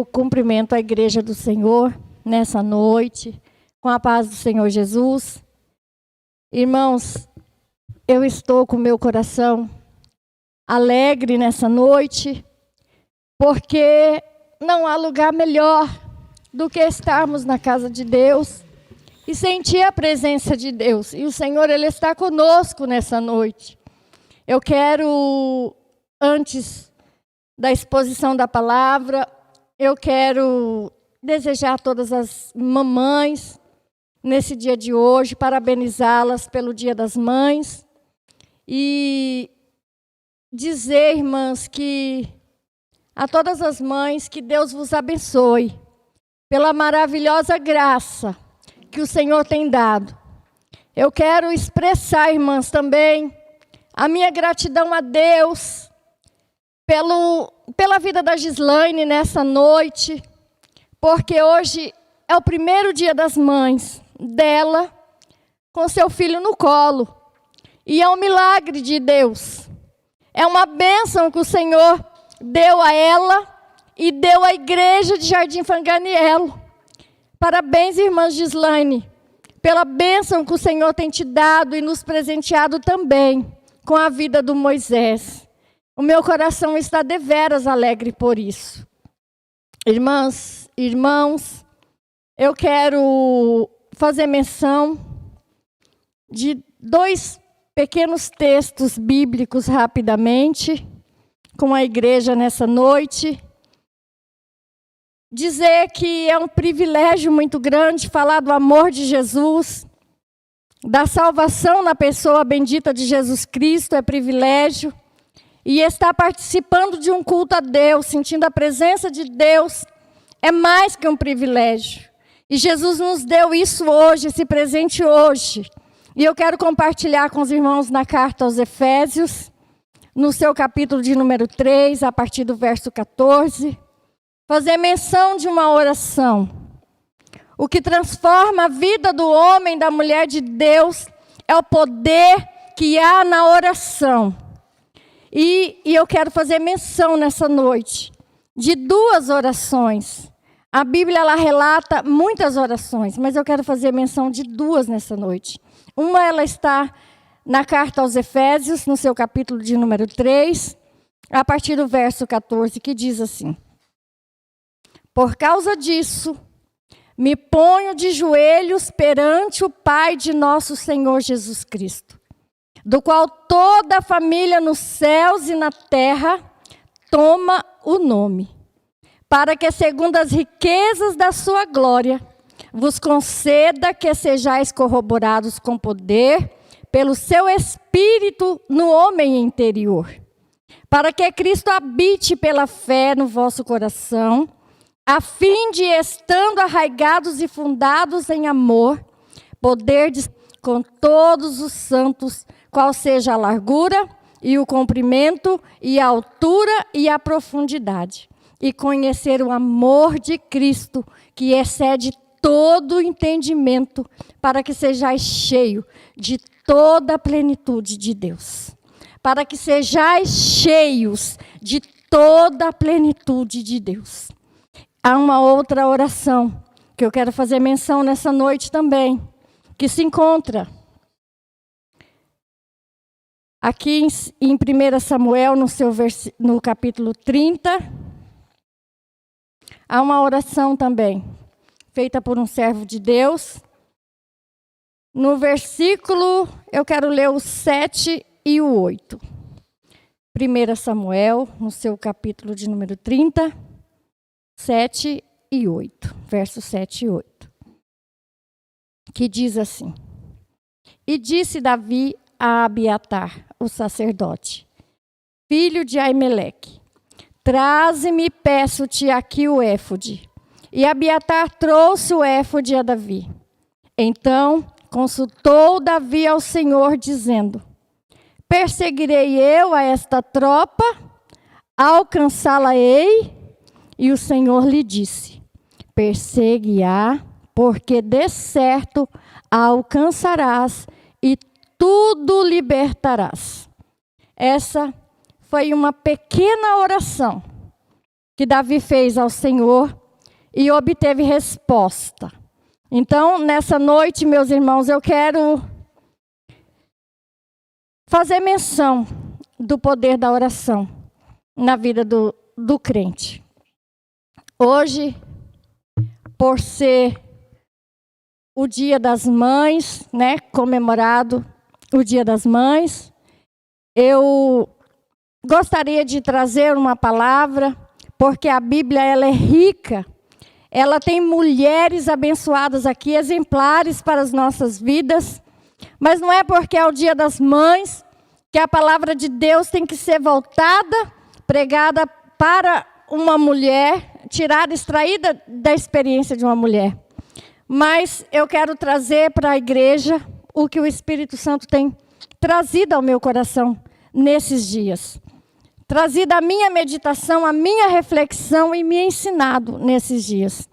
Eu cumprimento a igreja do Senhor nessa noite, com a paz do Senhor Jesus. Irmãos, eu estou com meu coração alegre nessa noite, porque não há lugar melhor do que estarmos na casa de Deus e sentir a presença de Deus. E o Senhor, Ele está conosco nessa noite. Eu quero, antes da exposição da palavra, eu quero desejar a todas as mamães, nesse dia de hoje, parabenizá-las pelo Dia das Mães e dizer, irmãs, que a todas as mães, que Deus vos abençoe pela maravilhosa graça que o Senhor tem dado. Eu quero expressar, irmãs, também a minha gratidão a Deus pela vida da Gislaine nessa noite, porque hoje é o primeiro dia das mães dela com seu filho no colo. E é um milagre de Deus. É uma bênção que o Senhor deu a ela e deu à igreja de Jardim Fanganiello. Parabéns, irmã Gislaine, pela bênção que o Senhor tem te dado e nos presenteado também com a vida do Moisés. O meu coração está deveras alegre por isso. Irmãs, irmãos, eu quero fazer menção de dois pequenos textos bíblicos rapidamente, com a igreja nessa noite. Dizer que é um privilégio muito grande falar do amor de Jesus, da salvação na pessoa bendita de Jesus Cristo, é privilégio. E estar participando de um culto a Deus, sentindo a presença de Deus, é mais que um privilégio. E Jesus nos deu isso hoje, esse presente hoje. E eu quero compartilhar com os irmãos na carta aos Efésios, no seu capítulo de número 3, a partir do verso 14, fazer menção de uma oração. O que transforma a vida do homem, da mulher de Deus, é o poder que há na oração. E eu quero fazer menção nessa noite de duas orações. A Bíblia ela relata muitas orações, mas eu quero fazer menção de duas nessa noite. Uma ela está na carta aos Efésios, no seu capítulo de número 3, a partir do verso 14, que diz assim: Por causa disso, me ponho de joelhos perante o Pai de nosso Senhor Jesus Cristo, do qual toda a família nos céus e na terra toma o nome, para que, segundo as riquezas da sua glória, vos conceda que sejais corroborados com poder pelo seu Espírito no homem interior, para que Cristo habite pela fé no vosso coração, a fim de, estando arraigados e fundados em amor, poderdes com todos os santos, qual seja a largura e o comprimento e a altura e a profundidade, e conhecer o amor de Cristo, que excede todo o entendimento, para que sejais cheio de toda a plenitude de Deus. Para que sejais cheios de toda a plenitude de Deus. Há uma outra oração que eu quero fazer menção nessa noite também, que se encontra aqui em 1 Samuel, no capítulo 30, há uma oração também, feita por um servo de Deus. No versículo, eu quero ler o 7 e o 8. 1 Samuel, no seu capítulo de número 30, 7 e 8. Versos 7 e 8. Que diz assim: E disse Davi a Abiatar, o sacerdote, filho de Aimeleque: Traze-me, peço-te aqui o éfode. E Abiatar trouxe o éfode a Davi. Então consultou Davi ao Senhor, dizendo: Perseguirei eu a esta tropa? Alcançá-la-ei? E o Senhor lhe disse: Persegue-a, porque de certo a alcançarás e tudo libertarás. Essa foi uma pequena oração que Davi fez ao Senhor e obteve resposta. Então, nessa noite, meus irmãos, eu quero fazer menção do poder da oração na vida do crente. Hoje, por ser o Dia das Mães, né, comemorado o Dia das Mães, eu gostaria de trazer uma palavra, porque a Bíblia ela é rica, ela tem mulheres abençoadas aqui, exemplares para as nossas vidas, mas não é porque é o Dia das Mães que a palavra de Deus tem que ser voltada, pregada para uma mulher, tirada, extraída da experiência de uma mulher. Mas eu quero trazer para a igreja o que o Espírito Santo tem trazido ao meu coração nesses dias. Trazido a minha meditação, a minha reflexão e me ensinado nesses dias.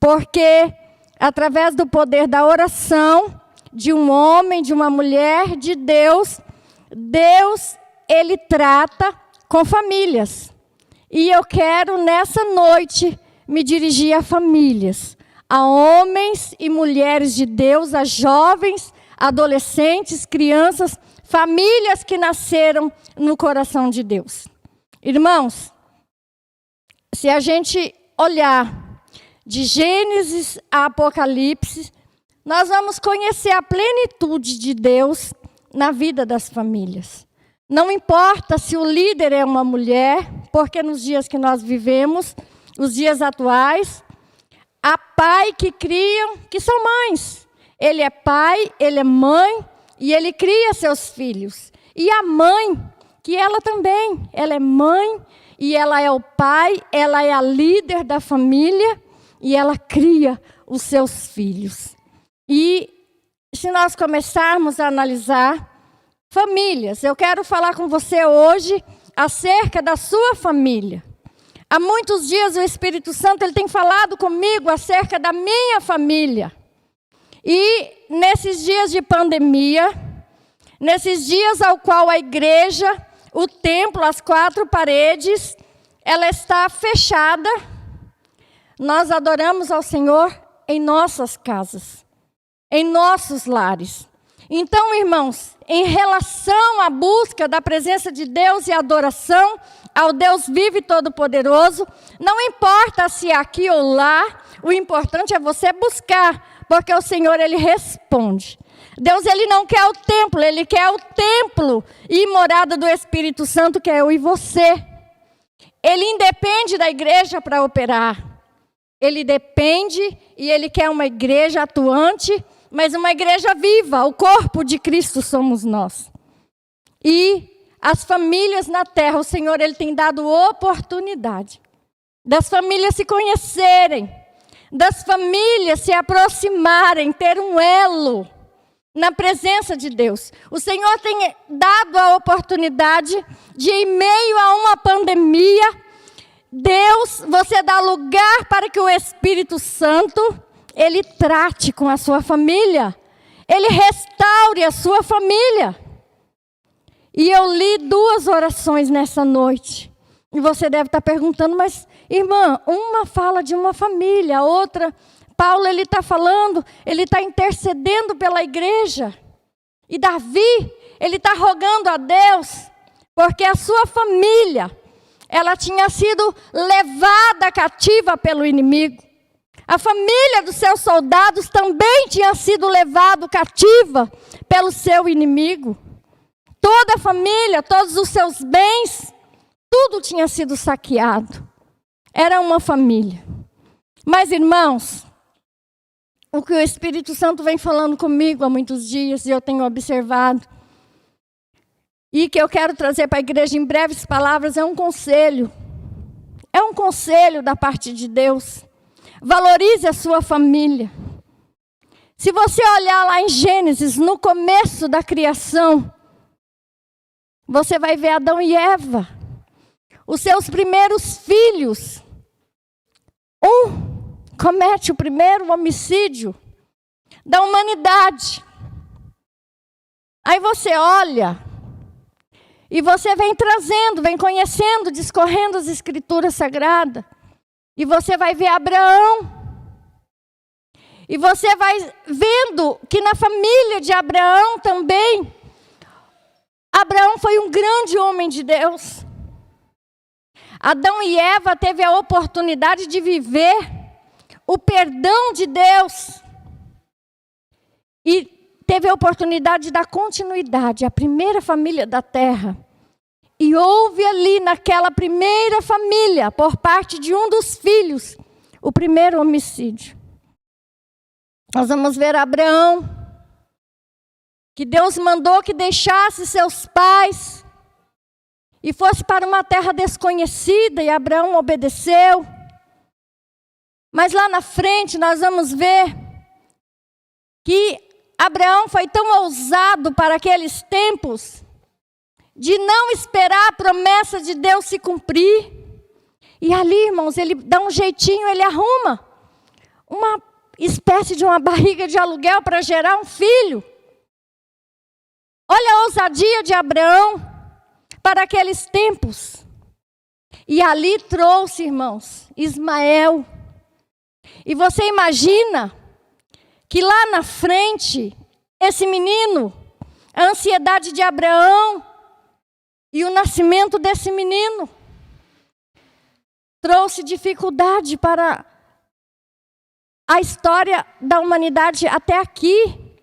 Porque através do poder da oração, de um homem, de uma mulher, de Deus, ele trata com famílias. E eu quero nessa noite me dirigir a famílias, a homens e mulheres de Deus, a jovens, adolescentes, crianças, famílias que nasceram no coração de Deus. Irmãos, se a gente olhar de Gênesis a Apocalipse, nós vamos conhecer a plenitude de Deus na vida das famílias. Não importa se o líder é uma mulher, porque nos dias que nós vivemos, os dias atuais, há pai que criam, que são mães. Ele é pai, ele é mãe, e ele cria seus filhos. E a mãe, que ela também, ela é mãe, e ela é o pai, ela é a líder da família, e ela cria os seus filhos. E se nós começarmos a analisar famílias, eu quero falar com você hoje acerca da sua família. Há muitos dias o Espírito Santo ele tem falado comigo acerca da minha família. E nesses dias de pandemia, nesses dias ao qual a igreja, o templo, as quatro paredes, ela está fechada, nós adoramos ao Senhor em nossas casas, em nossos lares. Então, irmãos, em relação à busca da presença de Deus e adoração ao Deus vivo e todo-poderoso, não importa se é aqui ou lá, o importante é você buscar, porque o Senhor, Ele responde. Deus, Ele não quer o templo, Ele quer o templo e morada do Espírito Santo, que é eu e você. Ele independe da igreja para operar. Ele depende e Ele quer uma igreja atuante, mas uma igreja viva. O corpo de Cristo somos nós. E as famílias na terra, o Senhor Ele tem dado oportunidade das famílias se conhecerem, das famílias se aproximarem, ter um elo na presença de Deus. O Senhor tem dado a oportunidade de, em meio a uma pandemia, Deus, você dá lugar para que o Espírito Santo, Ele trate com a sua família. Ele restaure a sua família. E eu li 2 orações nessa noite. E você deve estar perguntando, mas irmã, uma fala de uma família, a outra, Paulo ele está falando, ele está intercedendo pela igreja. E Davi, ele está rogando a Deus, porque a sua família, ela tinha sido levada cativa pelo inimigo. A família dos seus soldados também tinha sido levada cativa pelo seu inimigo. Toda a família, todos os seus bens, tudo tinha sido saqueado. Era uma família. Mas, irmãos, o que o Espírito Santo vem falando comigo há muitos dias, e eu tenho observado, e que eu quero trazer para a igreja em breves palavras, é um conselho. É um conselho da parte de Deus. Valorize a sua família. Se você olhar lá em Gênesis, no começo da criação, você vai ver Adão e Eva, os seus primeiros filhos. Um comete o primeiro homicídio da humanidade. Aí você olha E você vem trazendo, vem conhecendo, discorrendo as Escrituras Sagradas. E você vai ver Abraão. E você vai vendo que na família de Abraão também, Abraão foi um grande homem de Deus. Adão e Eva teve a oportunidade de viver o perdão de Deus. E teve a oportunidade de dar continuidade à primeira família da terra. E houve ali naquela primeira família, por parte de um dos filhos, o primeiro homicídio. Nós vamos ver Abraão, que Deus mandou que deixasse seus pais e fosse para uma terra desconhecida, e Abraão obedeceu. Mas lá na frente nós vamos ver que Abraão foi tão ousado para aqueles tempos, de não esperar a promessa de Deus se cumprir. E ali, irmãos, ele dá um jeitinho, ele arruma uma espécie de uma barriga de aluguel para gerar um filho. Olha a ousadia de Abraão para aqueles tempos. E ali trouxe, irmãos, Ismael. E você imagina que lá na frente, esse menino, a ansiedade de Abraão e o nascimento desse menino trouxe dificuldade para a história da humanidade até aqui.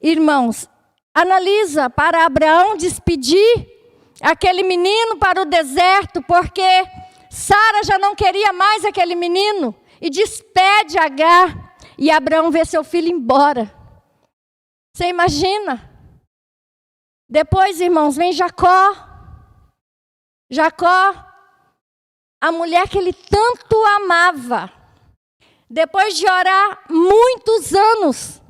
Irmãos, analisa para Abraão despedir aquele menino para o deserto, porque Sara já não queria mais aquele menino, e despede Agar, e Abraão vê seu filho embora. Você imagina? Depois, irmãos, vem Jacó. Jacó, a mulher que ele tanto amava, depois de orar muitos anos,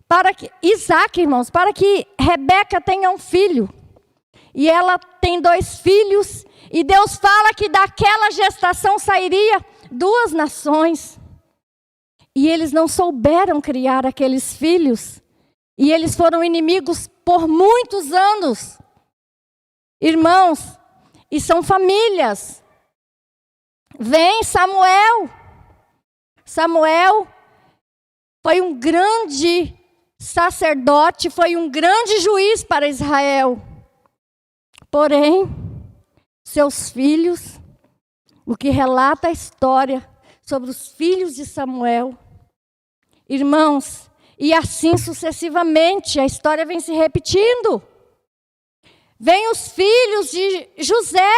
para que Isaac, irmãos, para que Rebeca tenha um filho. E ela tem 2 filhos, e Deus fala que daquela gestação sairia 2 nações. E eles não souberam criar aqueles filhos, e eles foram inimigos por muitos anos. Irmãos, e são famílias. Vem Samuel. Samuel foi um grande sacerdote, foi um grande juiz para Israel. Porém, seus filhos, o que relata a história sobre os filhos de Samuel, irmãos, e assim sucessivamente, a história vem se repetindo. Vem os filhos de José.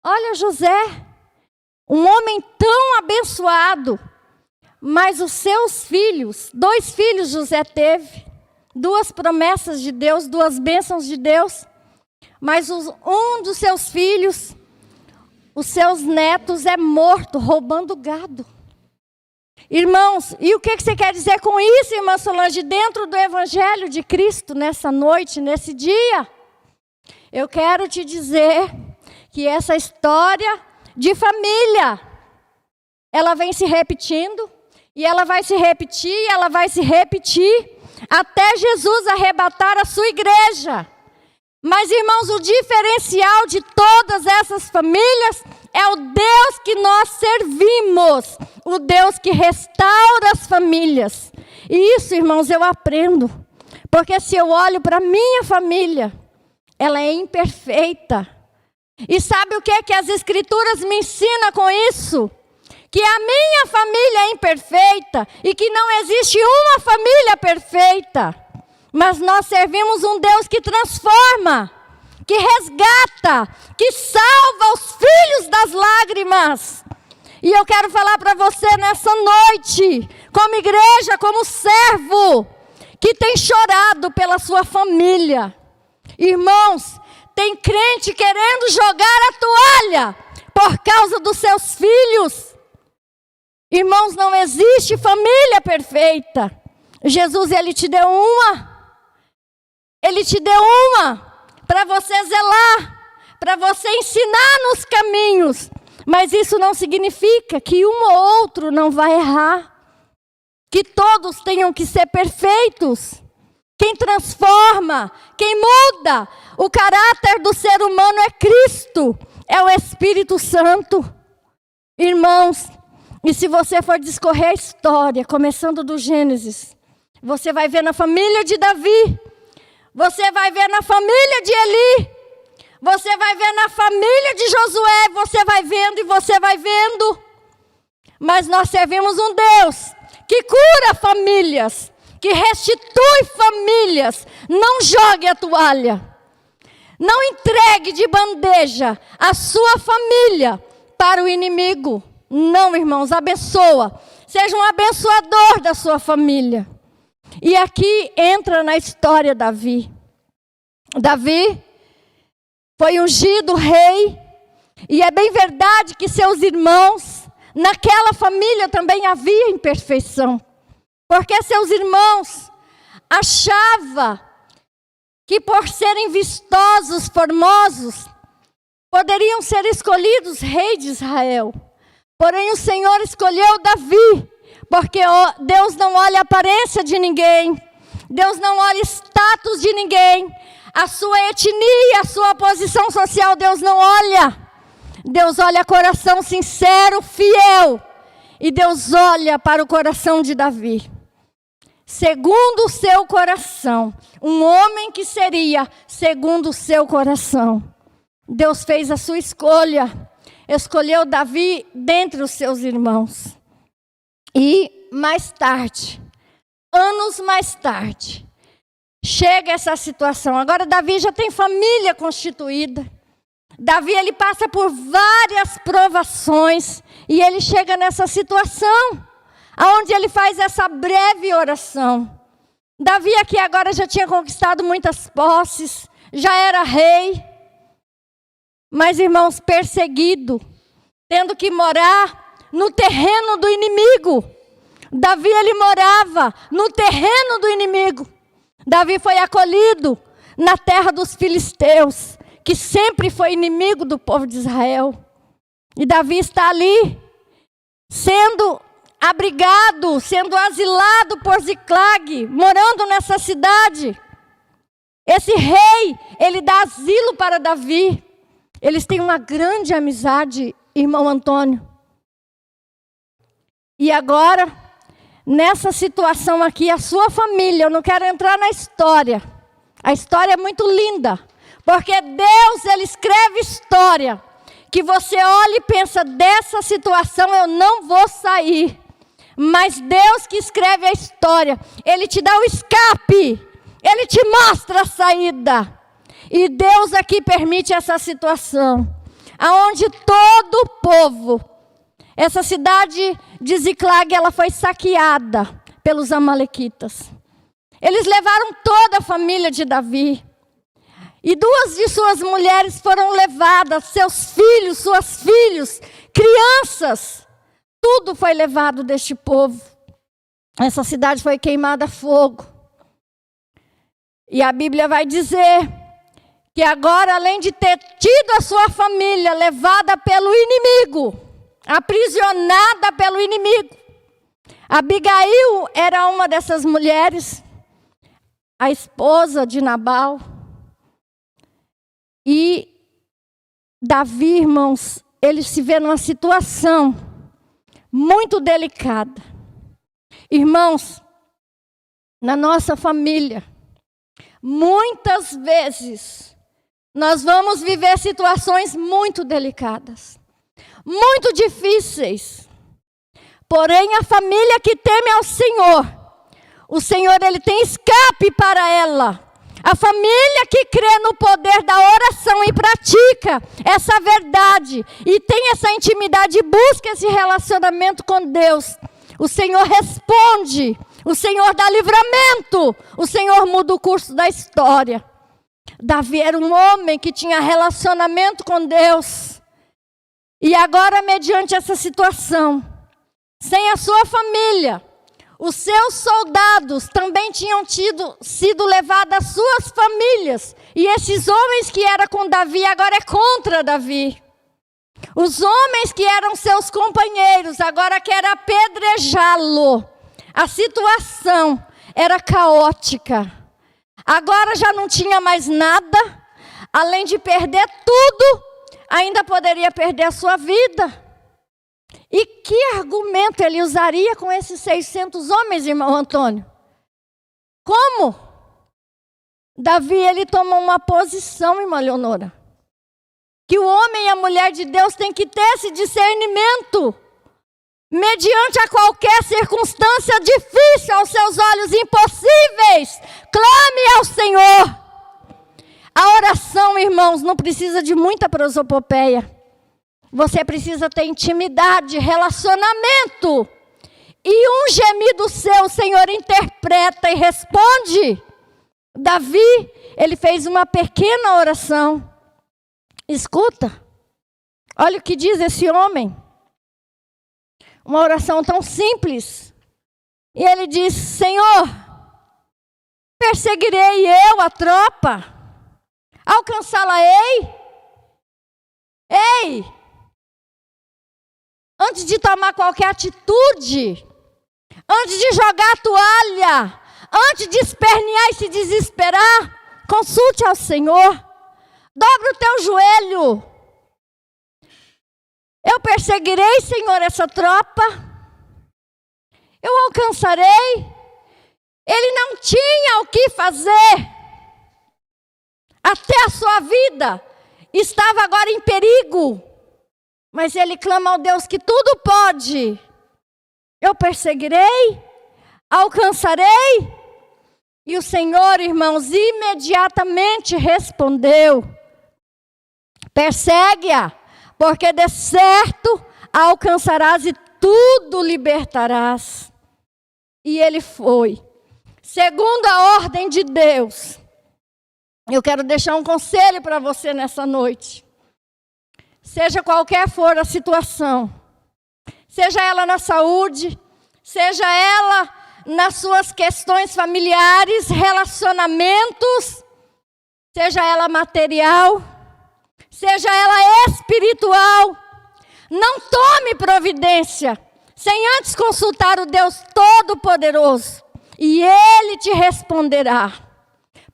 Olha José, um homem tão abençoado, mas os seus filhos, 2 filhos José teve, 2 promessas de Deus, 2 bênçãos de Deus, mas um dos seus filhos, os seus netos, é morto roubando gado. Irmãos, e o que você quer dizer com isso, irmã Solange, dentro do Evangelho de Cristo, nessa noite, nesse dia? Eu quero te dizer que essa história de família, ela vem se repetindo, e ela vai se repetir, e ela vai se repetir, até Jesus arrebatar a sua igreja. Mas, irmãos, o diferencial de todas essas famílias é o Deus que nós servimos, o Deus que restaura as famílias. E isso, irmãos, eu aprendo, porque se eu olho para a minha família, ela é imperfeita. E sabe o que as Escrituras me ensinam com isso? Que a minha família é imperfeita e que não existe uma família perfeita. Mas nós servimos um Deus que transforma, que resgata, que salva os filhos das lágrimas. E eu quero falar para você nessa noite, como igreja, como servo, que tem chorado pela sua família. Irmãos, tem crente querendo jogar a toalha por causa dos seus filhos. Irmãos, não existe família perfeita. Jesus, Ele te deu uma. Ele te deu uma para você zelar, para você ensinar nos caminhos. Mas isso não significa que um ou outro não vai errar. Que todos tenham que ser perfeitos. Quem transforma, quem muda o caráter do ser humano é Cristo, é o Espírito Santo. Irmãos, e se você for discorrer a história, começando do Gênesis, você vai ver na família de Davi, você vai ver na família de Eli, você vai ver na família de Josué, você vai vendo e você vai vendo. Mas nós servimos um Deus que cura famílias, que restitui famílias. Não jogue a toalha. Não entregue de bandeja a sua família para o inimigo. Não, irmãos, abençoa. Seja um abençoador da sua família. E aqui entra na história Davi. Davi foi ungido rei. E é bem verdade que seus irmãos, naquela família também havia imperfeição. Porque seus irmãos achavam que por serem vistosos, formosos, poderiam ser escolhidos rei de Israel. Porém o Senhor escolheu Davi, porque Deus não olha a aparência de ninguém, Deus não olha status de ninguém, a sua etnia, a sua posição social, Deus não olha. Deus olha coração sincero, fiel, e Deus olha para o coração de Davi. Segundo o seu coração, um homem que seria segundo o seu coração. Deus fez a sua escolha, escolheu Davi dentre os seus irmãos. E mais tarde, anos mais tarde, chega essa situação. Agora Davi já tem família constituída. Davi, ele passa por várias provações e ele chega nessa situação, aonde ele faz essa breve oração. Davi aqui agora já tinha conquistado muitas posses, já era rei, mas irmãos, perseguido, tendo que morar no terreno do inimigo. Davi, ele morava no terreno do inimigo. Davi foi acolhido na terra dos filisteus, que sempre foi inimigo do povo de Israel. E Davi está ali, sendo abrigado, sendo asilado por Ziclag, morando nessa cidade. Esse rei, ele dá asilo para Davi. Eles têm uma grande amizade, irmão Antônio. E agora, nessa situação aqui, a sua família, eu não quero entrar na história. A história é muito linda, porque Deus, ele escreve história, que você olha e pensa, dessa situação eu não vou sair. Mas Deus que escreve a história, ele te dá o escape, ele te mostra a saída. E Deus aqui permite essa situação, aonde todo o povo, essa cidade de Ziclag, ela foi saqueada pelos amalequitas. Eles levaram toda a família de Davi. E 2 de suas mulheres foram levadas, seus filhos, suas filhas, crianças. Tudo foi levado deste povo. Essa cidade foi queimada a fogo. E a Bíblia vai dizer que agora, além de ter tido a sua família levada pelo inimigo, aprisionada pelo inimigo, Abigail era uma dessas mulheres, a esposa de Nabal. E Davi, irmãos, ele se vê numa situação muito delicada. Irmãos, na nossa família, muitas vezes, nós vamos viver situações muito delicadas, muito difíceis. Porém, a família que teme ao Senhor, o Senhor, ele tem escape para ela. A família que crê no poder da oração e pratica essa verdade e tem essa intimidade e busca esse relacionamento com Deus, o Senhor responde, o Senhor dá livramento, o Senhor muda o curso da história. Davi era um homem que tinha relacionamento com Deus. E agora, mediante essa situação, sem a sua família, os seus soldados também tinham sido levados às suas famílias. E esses homens que eram com Davi, agora é contra Davi. Os homens que eram seus companheiros, agora querem apedrejá-lo. A situação era caótica. Agora já não tinha mais nada, além de perder tudo, ainda poderia perder a sua vida. E que argumento ele usaria com esses 600 homens, irmão Antônio? Como? Davi, ele tomou uma posição, irmã Leonora, que o homem e a mulher de Deus têm que ter esse discernimento. Mediante a qualquer circunstância difícil aos seus olhos impossíveis, clame ao Senhor. A oração, irmãos, não precisa de muita prosopopeia. Você precisa ter intimidade, relacionamento. E um gemido seu, o Senhor interpreta e responde. Davi, ele fez uma pequena oração. Escuta, olha o que diz esse homem. Uma oração tão simples. E ele diz: Senhor, perseguirei eu a tropa? Alcançá-la-ei? Ei! Antes de tomar qualquer atitude, antes de jogar a toalha, antes de espernear e se desesperar, consulte ao Senhor. Dobre o teu joelho. Eu perseguirei, Senhor, essa tropa. Eu alcançarei. Ele não tinha o que fazer. Até a sua vida estava agora em perigo. Mas ele clama ao Deus que tudo pode. Eu perseguirei, alcançarei. E o Senhor, irmãos, imediatamente respondeu: persegue-a, porque de certo a alcançarás e tudo libertarás. E ele foi. Segundo a ordem de Deus. Eu quero deixar um conselho para você nessa noite. Seja qualquer for a situação, seja ela na saúde, seja ela nas suas questões familiares, relacionamentos, seja ela material, seja ela espiritual, não tome providência sem antes consultar o Deus Todo-Poderoso, e Ele te responderá.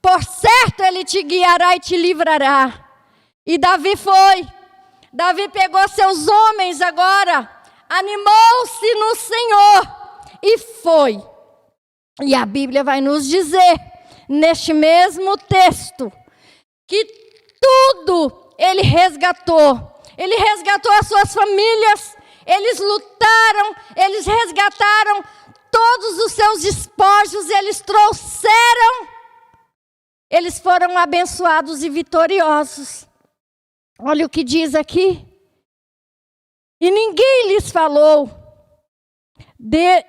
Por certo, Ele te guiará e te livrará. E Davi foi. Davi pegou seus homens agora, animou-se no Senhor e foi. E a Bíblia vai nos dizer, neste mesmo texto, que tudo Ele resgatou. Ele resgatou as suas famílias, eles lutaram, eles resgataram todos os seus despojos, eles trouxeram, eles foram abençoados e vitoriosos. Olha o que diz aqui. E ninguém lhes falou.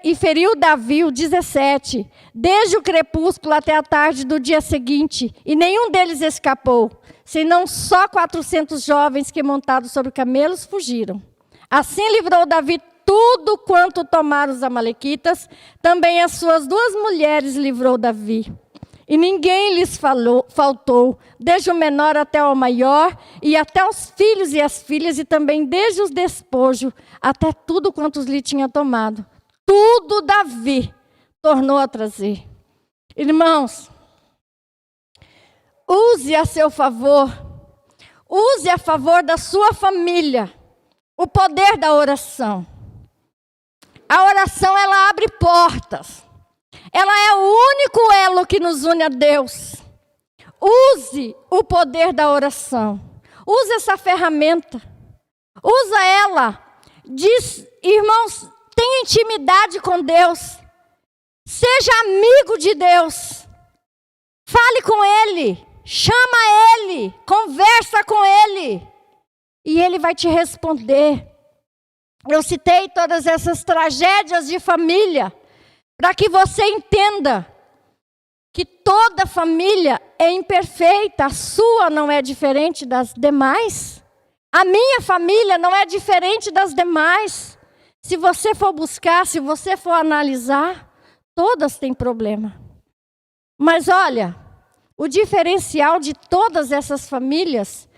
E feriu Davi, o 17, desde o crepúsculo até a tarde do dia seguinte, e nenhum deles escapou, senão só 400 jovens que, montados sobre camelos, fugiram. Assim livrou Davi tudo quanto tomaram os amalequitas, também as suas 2 mulheres livrou Davi. E ninguém lhes faltou, desde o menor até o maior, e até os filhos e as filhas, e também desde os despojos, até tudo quantos lhe tinha tomado. Tudo Davi tornou a trazer. Irmãos, use a seu favor, use a favor da sua família, o poder da oração. A oração, ela abre portas. Ela é o único elo que nos une a Deus. Use o poder da oração. Use essa ferramenta. Usa ela. Diz, irmãos, tenha intimidade com Deus. Seja amigo de Deus. Fale com Ele. Chama Ele. Conversa com Ele. E Ele vai te responder. Eu citei todas essas tragédias de família, para que você entenda que toda família é imperfeita, a sua não é diferente das demais. A minha família não é diferente das demais. Se você for buscar, se você for analisar, todas têm problema. Mas olha, o diferencial de todas essas famílias,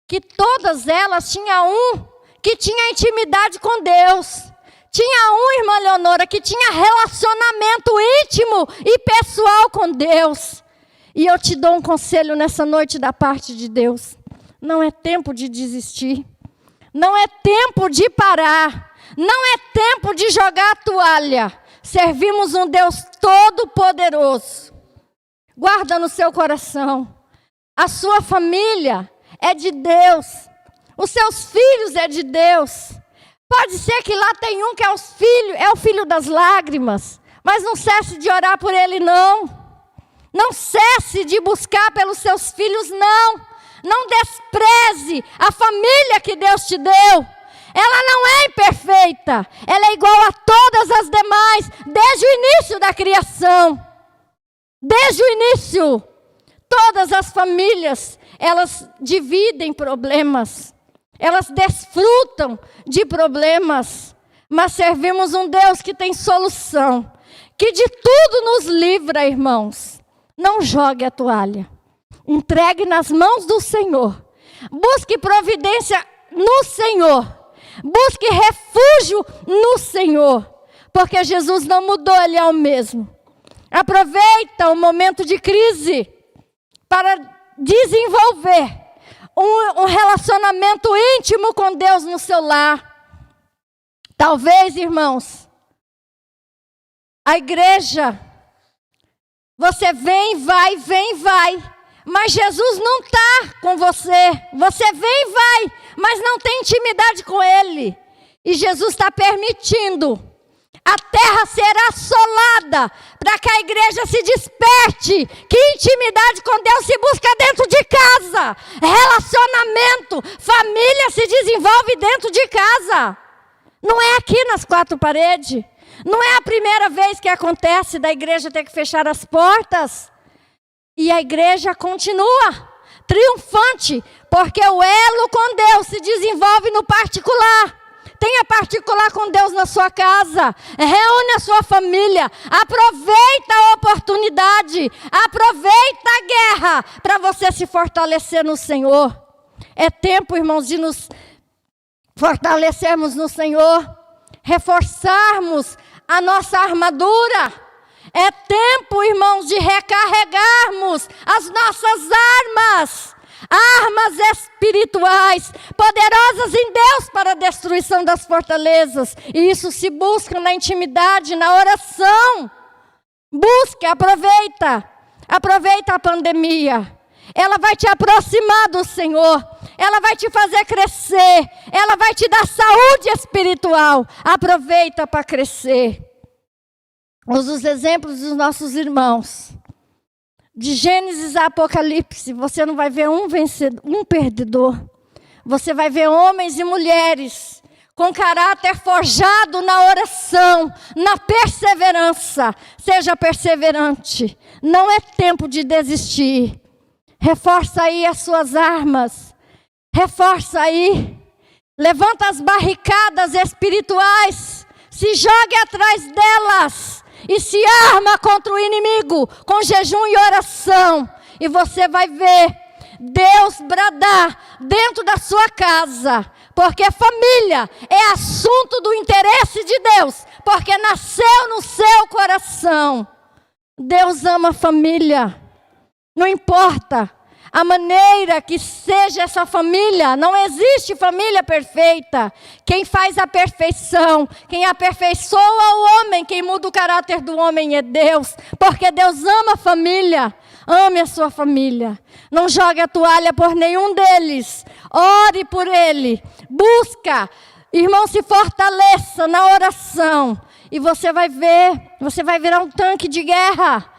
que todas elas tinham um que tinha intimidade com Deus. Tinha um, irmã Leonora, que tinha relacionamento íntimo e pessoal com Deus. E eu te dou um conselho nessa noite da parte de Deus. Não é tempo de desistir. Não é tempo de parar. Não é tempo de jogar a toalha. Servimos um Deus todo-poderoso. Guarda no seu coração. A sua família é de Deus. Os seus filhos é de Deus. Pode ser que lá tem um que é o filho das lágrimas. Mas não cesse de orar por ele, não. Não cesse de buscar pelos seus filhos, não. Não despreze a família que Deus te deu. Ela não é imperfeita. Ela é igual a todas as demais, desde o início da criação. Desde o início. Todas as famílias, elas dividem problemas. Elas desfrutam de problemas. Mas servimos um Deus que tem solução. Que de tudo nos livra, irmãos. Não jogue a toalha. Entregue nas mãos do Senhor. Busque providência no Senhor. Busque refúgio no Senhor. Porque Jesus não mudou, Ele é o mesmo. Aproveita o momento de crise para desenvolver um relacionamento íntimo com Deus no seu lar. Talvez, irmãos, a igreja, você vem, vai, mas Jesus não está com você. Você vem, vai, mas não tem intimidade com Ele. E Jesus está permitindo a terra ser assolada para que a igreja se desperte. Que intimidade com Deus se busca dentro de casa. Relacionamento, família se desenvolve dentro de casa. Não é aqui nas quatro paredes. Não é a primeira vez que acontece da igreja ter que fechar as portas. E a igreja continua triunfante, porque o elo com Deus se desenvolve no particular. Tenha particular com Deus na sua casa. Reúne a sua família. Aproveita a oportunidade. Aproveita a guerra para você se fortalecer no Senhor. É tempo, irmãos, de nos fortalecermos no Senhor. Reforçarmos a nossa armadura. É tempo, irmãos, de recarregarmos as nossas armas. Armas espirituais, poderosas em Deus para a destruição das fortalezas. E isso se busca na intimidade, na oração. Busque, aproveita. Aproveita a pandemia. Ela vai te aproximar do Senhor. Ela vai te fazer crescer. Ela vai te dar saúde espiritual. Aproveita para crescer. Os exemplos dos nossos irmãos. De Gênesis a Apocalipse, você não vai ver um vencedor, um perdedor. Você vai ver homens e mulheres com caráter forjado na oração, na perseverança. Seja perseverante. Não é tempo de desistir. Reforça aí as suas armas. Reforça aí. Levanta as barricadas espirituais. Se jogue atrás delas. E se arma contra o inimigo com jejum e oração. E você vai ver Deus bradar dentro da sua casa. Porque família é assunto do interesse de Deus. Porque nasceu no seu coração. Deus ama a família. Não importa a maneira que seja essa família, não existe família perfeita. Quem faz a perfeição, quem aperfeiçoa o homem, quem muda o caráter do homem é Deus. Porque Deus ama a família. Ame a sua família. Não jogue a toalha por nenhum deles. Ore por ele. Busca. Irmão, se fortaleça na oração. E você vai ver, você vai virar um tanque de guerra.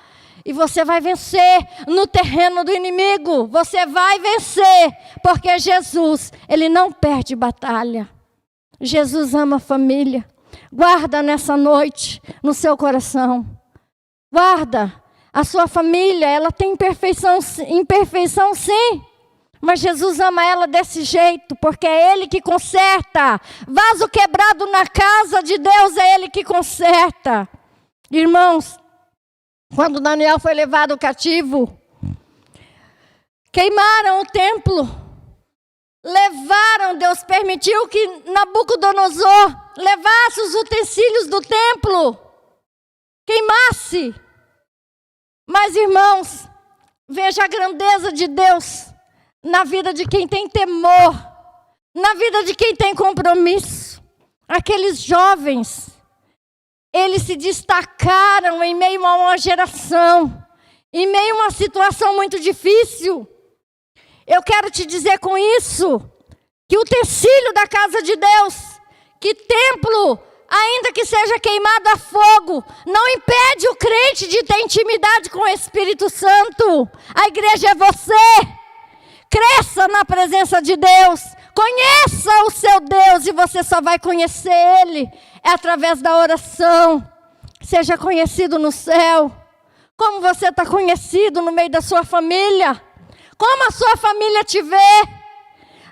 E você vai vencer no terreno do inimigo. Você vai vencer. Porque Jesus, Ele não perde batalha. Jesus ama a família. Guarda nessa noite no seu coração. Guarda. A sua família, ela tem imperfeição sim. Mas Jesus ama ela desse jeito. Porque é Ele que conserta. Vaso quebrado na casa de Deus, é Ele que conserta. Irmãos, quando Daniel foi levado cativo, queimaram o templo, levaram, Deus permitiu que Nabucodonosor levasse os utensílios do templo, queimasse. Mas irmãos, Veja a grandeza de Deus na vida de quem tem temor, na vida de quem tem compromisso. Aqueles jovens, eles se destacaram em meio a uma geração, em meio a uma situação muito difícil. Eu quero te dizer com isso, que o utensílio da casa de Deus, que templo, ainda que seja queimado a fogo, não impede o crente de ter intimidade com o Espírito Santo. A igreja é você. Cresça na presença de Deus. Conheça o seu Deus e você só vai conhecer Ele através da oração. Seja conhecido no céu. Como você está conhecido no meio da sua família. Como a sua família te vê.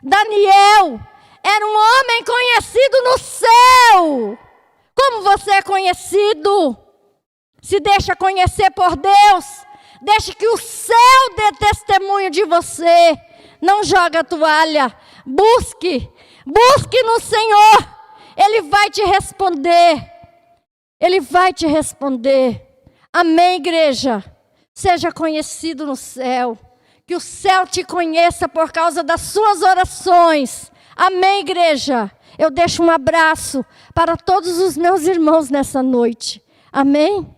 Daniel era um homem conhecido no céu. Como você é conhecido? Se deixa conhecer por Deus. Deixe que o céu dê testemunho de você. Não joga a toalha. Busque no Senhor. Ele vai te responder. Ele vai te responder. Amém, igreja? Seja conhecido no céu. Que o céu te conheça por causa das suas orações. Amém, igreja? Eu deixo um abraço para todos os meus irmãos nessa noite. Amém?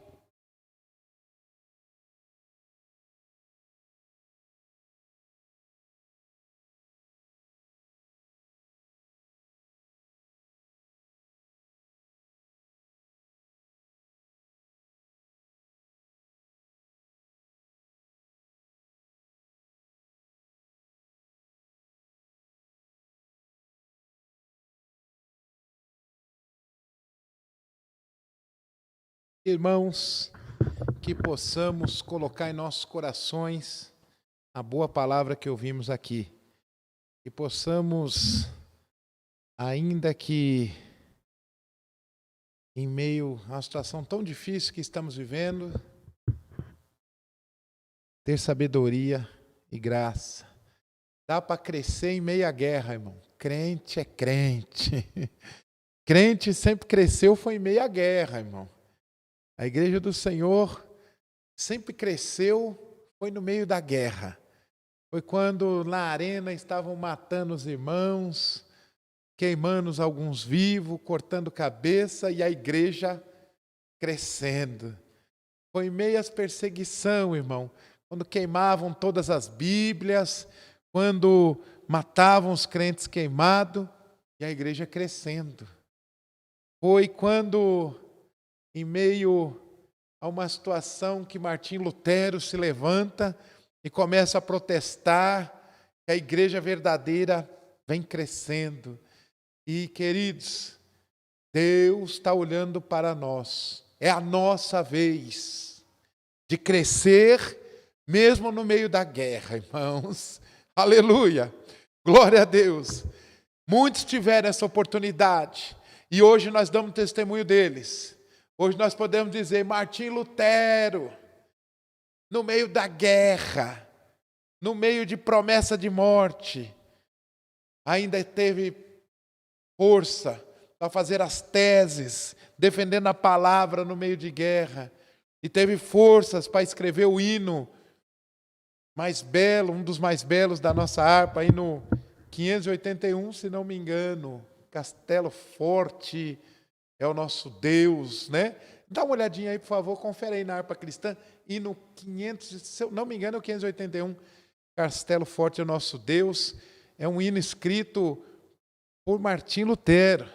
Irmãos, que possamos colocar em nossos corações a boa palavra que ouvimos aqui. Que possamos, ainda que em meio a uma situação tão difícil que estamos vivendo, ter sabedoria e graça. Dá para crescer em meio à guerra, irmão. Crente é crente. Crente sempre cresceu, foi em meio à guerra, irmão. A igreja do Senhor sempre cresceu, foi no meio da guerra. Foi quando na arena estavam matando os irmãos, queimando alguns vivos, cortando cabeça e a igreja crescendo. Foi em meio às perseguições, irmão, quando queimavam todas as Bíblias, quando matavam os crentes queimados e a igreja crescendo. Foi quando, em meio a uma situação que Martim Lutero se levanta e começa a protestar, que a igreja verdadeira vem crescendo. E, queridos, Deus está olhando para nós. É a nossa vez de crescer, mesmo no meio da guerra, irmãos. Aleluia! Glória a Deus! Muitos tiveram essa oportunidade e hoje nós damos testemunho deles. Hoje nós podemos dizer, Martim Lutero, no meio da guerra, no meio de promessa de morte, ainda teve força para fazer as teses, defendendo a palavra no meio de guerra, e teve forças para escrever o hino mais belo, um dos mais belos da nossa harpa, aí no 581, se não me engano, Castelo Forte é o nosso Deus, né? Dá uma olhadinha aí, por favor, confere aí na harpa cristã, e no 500, se eu não me engano, é o 581, Castelo Forte é o nosso Deus, é um hino escrito por Martim Lutero.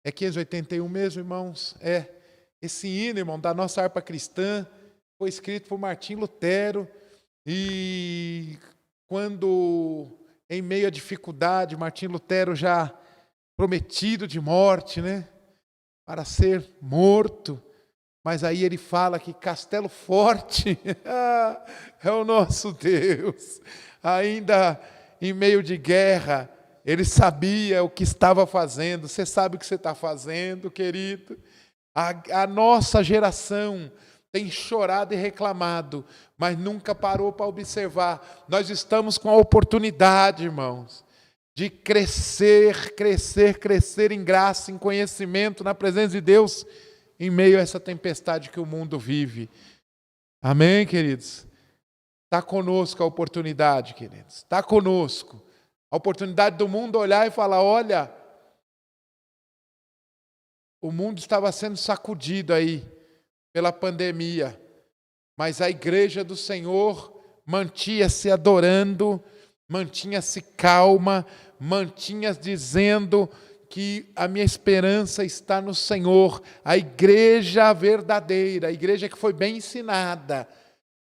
É 581 mesmo, irmãos? É. Esse hino, irmão, da nossa harpa cristã, foi escrito por Martim Lutero, e quando, em meio à dificuldade, Martim Lutero já prometido de morte, né? Para ser morto, mas aí ele fala que Castelo Forte é o nosso Deus. Ainda em meio de guerra, ele sabia o que estava fazendo. Você sabe o que você está fazendo, querido? A nossa geração tem chorado e reclamado, mas nunca parou para observar. Nós estamos com a oportunidade, irmãos, de crescer, crescer, crescer em graça, em conhecimento, na presença de Deus, em meio a essa tempestade que o mundo vive. Amém, queridos? Está conosco a oportunidade, queridos. Está conosco. A oportunidade do mundo olhar e falar, olha, o mundo estava sendo sacudido aí pela pandemia, mas a igreja do Senhor mantinha-se adorando, mantinha-se calma, mantinha-se dizendo que a minha esperança está no Senhor. A igreja verdadeira, a igreja que foi bem ensinada,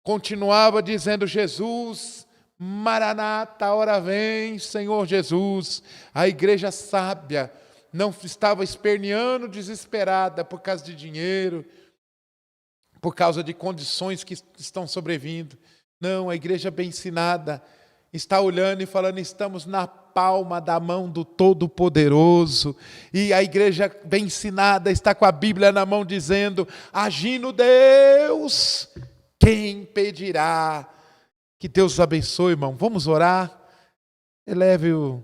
continuava dizendo, Jesus, Maranata, hora vem, Senhor Jesus. A igreja sábia não estava esperneando desesperada por causa de dinheiro, por causa de condições que estão sobrevindo. Não, a igreja bem ensinada está olhando e falando, estamos na palma da mão do Todo-Poderoso. E a igreja bem ensinada está com a Bíblia na mão dizendo, agindo Deus, quem impedirá? Que Deus os abençoe, irmão. Vamos orar. Eleve o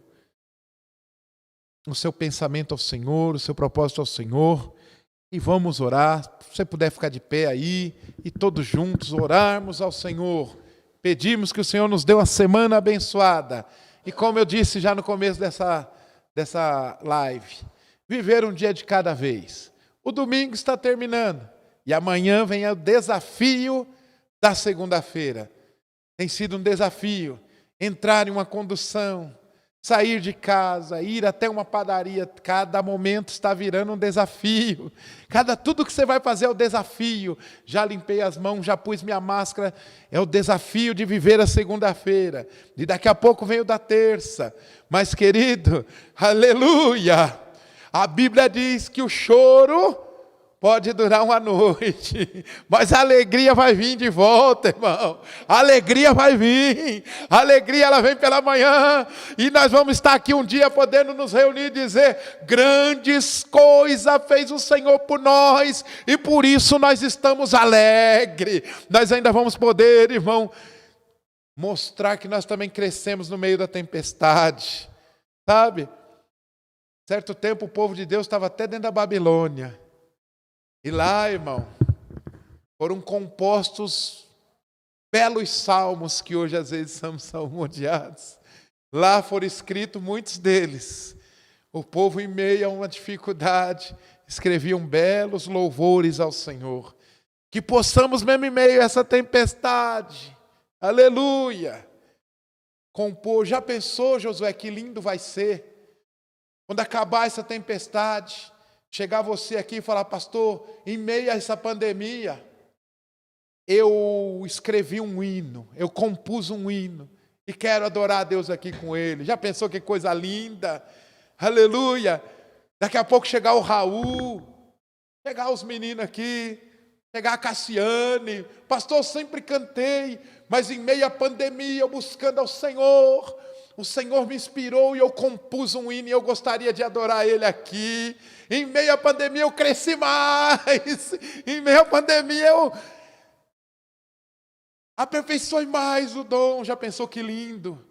seu pensamento ao Senhor, o seu propósito ao Senhor. E vamos orar. Se você puder ficar de pé aí e todos juntos orarmos ao Senhor. Pedimos que o Senhor nos dê uma semana abençoada. E como eu disse já no começo dessa live, viver um dia de cada vez. O domingo está terminando. E amanhã vem o desafio da segunda-feira. Tem sido um desafio entrar em uma condução, sair de casa, ir até uma padaria. Cada momento está virando um desafio. Tudo que você vai fazer é o desafio. Já limpei as mãos, já pus minha máscara. É o desafio de viver a segunda-feira. E daqui a pouco vem o da terça. Mas, querido, aleluia! A Bíblia diz que o choro pode durar uma noite, mas a alegria vai vir de volta, irmão. A alegria vai vir. A alegria, ela vem pela manhã. E nós vamos estar aqui um dia podendo nos reunir e dizer, grandes coisas fez o Senhor por nós. E por isso nós estamos alegres. Nós ainda vamos poder, irmão, mostrar que nós também crescemos no meio da tempestade. Sabe? Certo tempo o povo de Deus estava até dentro da Babilônia. E lá, irmão, foram compostos belos salmos que hoje às vezes são salmodiados. Lá foram escritos muitos deles. O povo, em meio a uma dificuldade, escreviam belos louvores ao Senhor. Que possamos, mesmo em meio a essa tempestade, aleluia, compor. Já pensou, Josué, que lindo vai ser quando acabar essa tempestade? Chegar você aqui e falar, pastor, em meio a essa pandemia, eu escrevi um hino, eu compus um hino, e quero adorar a Deus aqui com ele. Já pensou que coisa linda? Aleluia! Daqui a pouco chegar o Raul, chegar os meninos aqui, chegar a Cassiane, pastor, eu sempre cantei, mas em meio à pandemia, eu buscando ao Senhor, o Senhor me inspirou e eu compus um hino e eu gostaria de adorar Ele aqui. Em meio à pandemia eu cresci mais. Em meio à pandemia eu aperfeiçoei mais o dom. Já pensou que lindo?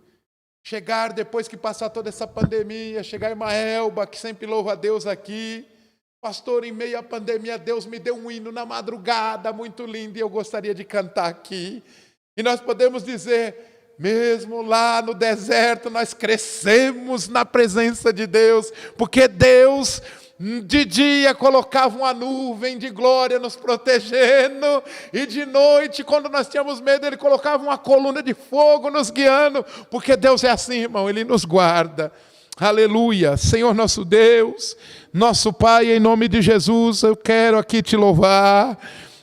Chegar depois que passar toda essa pandemia, chegar a irmã Elba, que sempre louva a Deus aqui. Pastor, em meio à pandemia Deus me deu um hino na madrugada muito lindo e eu gostaria de cantar aqui. E nós podemos dizer, mesmo lá no deserto, nós crescemos na presença de Deus, porque Deus, de dia, colocava uma nuvem de glória nos protegendo, e de noite, quando nós tínhamos medo, Ele colocava uma coluna de fogo nos guiando, porque Deus é assim, irmão, Ele nos guarda. Aleluia. Senhor nosso Deus, nosso Pai, em nome de Jesus, eu quero aqui te louvar.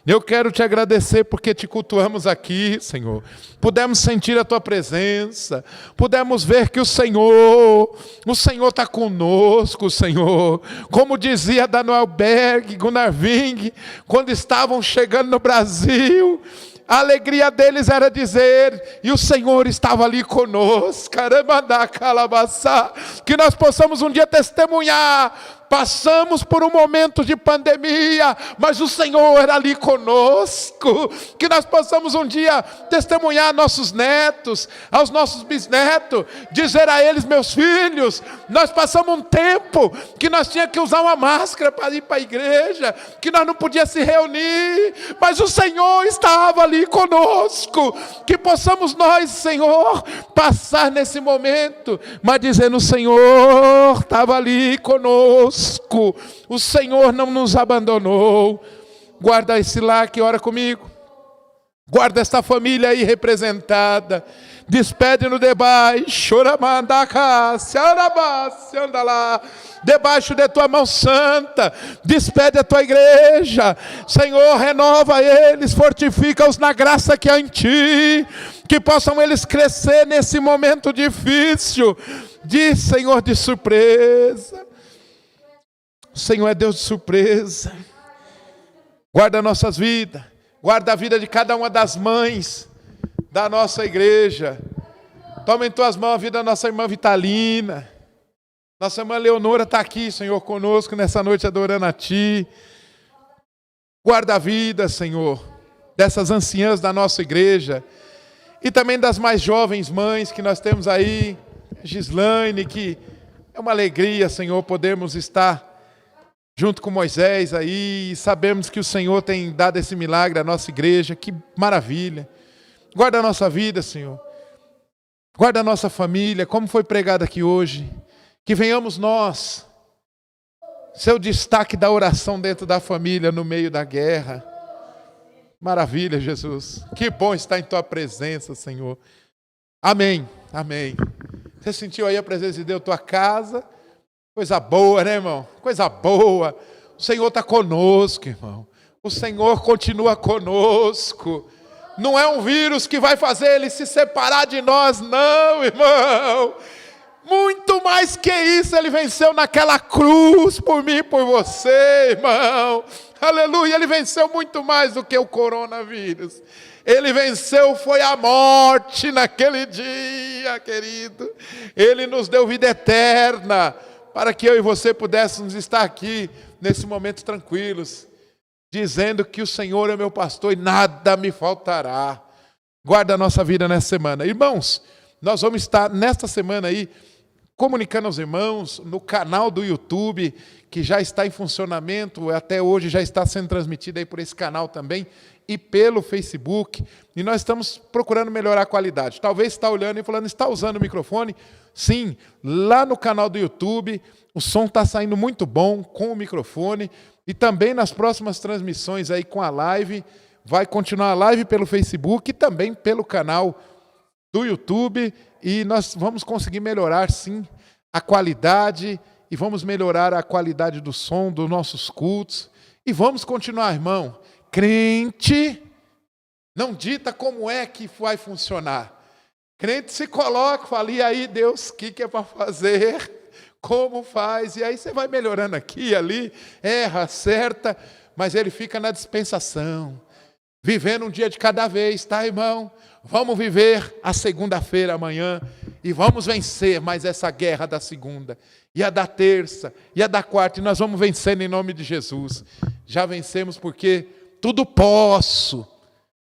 Eu quero te agradecer porque te cultuamos aqui, Senhor. Pudemos sentir a Tua presença. Pudemos ver que o Senhor está conosco, Senhor. Como dizia Daniel Berg, Gunnar Ving, quando estavam chegando no Brasil, a alegria deles era dizer, e o Senhor estava ali conosco. Que nós possamos um dia testemunhar Passamos por um momento de pandemia, mas o Senhor era ali conosco. Que nós possamos um dia testemunhar a nossos netos, aos nossos bisnetos, dizer a eles: meus filhos, nós passamos um tempo que nós tínhamos que usar uma máscara para ir para a igreja, que nós não podíamos se reunir, mas o Senhor estava ali conosco. Que possamos nós, Senhor, passar nesse momento, mas dizendo: o Senhor estava ali conosco, o Senhor não nos abandonou. Guarda esse lar que ora comigo, guarda esta família aí representada, despede no debaixo, debaixo de tua mão santa, despede a tua igreja, Senhor, renova eles, fortifica-os na graça que há em ti, que possam eles crescer nesse momento difícil, Senhor, de surpresa. O Senhor é Deus de surpresa. Guarda nossas vidas, guarda a vida de cada uma das mães da nossa igreja. Toma em tuas mãos a vida da nossa irmã Vitalina. Nossa irmã Leonora está aqui, Senhor, conosco nessa noite adorando a Ti. Guarda a vida, Senhor, dessas anciãs da nossa igreja. E também das mais jovens mães que nós temos aí. Gislaine, que é uma alegria, Senhor, podermos estar junto com Moisés aí. E sabemos que o Senhor tem dado esse milagre à nossa igreja. Que maravilha. Guarda a nossa vida, Senhor. Guarda a nossa família, como foi pregado aqui hoje. Que venhamos nós ser o destaque da oração dentro da família, no meio da guerra. Maravilha, Jesus. Que bom estar em Tua presença, Senhor. Amém, amém. Você sentiu aí a presença de Deus, tua casa? Coisa boa, né, irmão? Coisa boa. O Senhor está conosco, irmão. O Senhor continua conosco. Não é um vírus que vai fazer Ele se separar de nós, não, irmão. Muito mais que isso, Ele venceu naquela cruz por mim e por você, irmão. Aleluia, Ele venceu muito mais do que o coronavírus. Ele venceu, foi a morte naquele dia, querido. Ele nos deu vida eterna, para que eu e você pudéssemos estar aqui, nesse momento tranquilos, dizendo que o Senhor é meu pastor e nada me faltará. Guarda a nossa vida nessa semana. Irmãos, nós vamos estar nesta semana aí, comunicando aos irmãos no canal do YouTube, que já está em funcionamento, até hoje já está sendo transmitido aí por esse canal também, e pelo Facebook, e nós estamos procurando melhorar a qualidade. Talvez você está olhando e falando: está usando o microfone? Sim, lá no canal do YouTube, o som está saindo muito bom com o microfone, e também nas próximas transmissões aí com a live, vai continuar a live pelo Facebook e também pelo canal do YouTube, e nós vamos conseguir melhorar sim a qualidade, e vamos melhorar a qualidade do som dos nossos cultos, e vamos continuar, irmão. Crente não dita como é que vai funcionar. Crente se coloca, fala: e aí, Deus, o que é para fazer? Como faz? E aí você vai melhorando aqui e ali, erra, acerta, mas ele fica na dispensação, vivendo um dia de cada vez, tá, irmão? Vamos viver a segunda-feira amanhã e vamos vencer mais essa guerra da segunda, e a da terça, e a da quarta, e nós vamos vencendo em nome de Jesus. Já vencemos porque tudo posso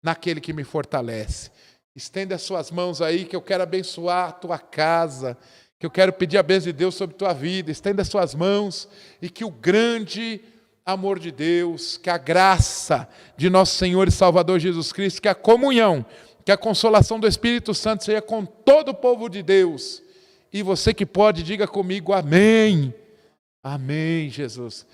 naquele que me fortalece. Estenda as suas mãos aí, que eu quero abençoar a tua casa, que eu quero pedir a bênção de Deus sobre a tua vida. Estenda as suas mãos e que o grande amor de Deus, que a graça de nosso Senhor e Salvador Jesus Cristo, que a comunhão, que a consolação do Espírito Santo seja com todo o povo de Deus. E você que pode, diga comigo: amém. Amém, Jesus.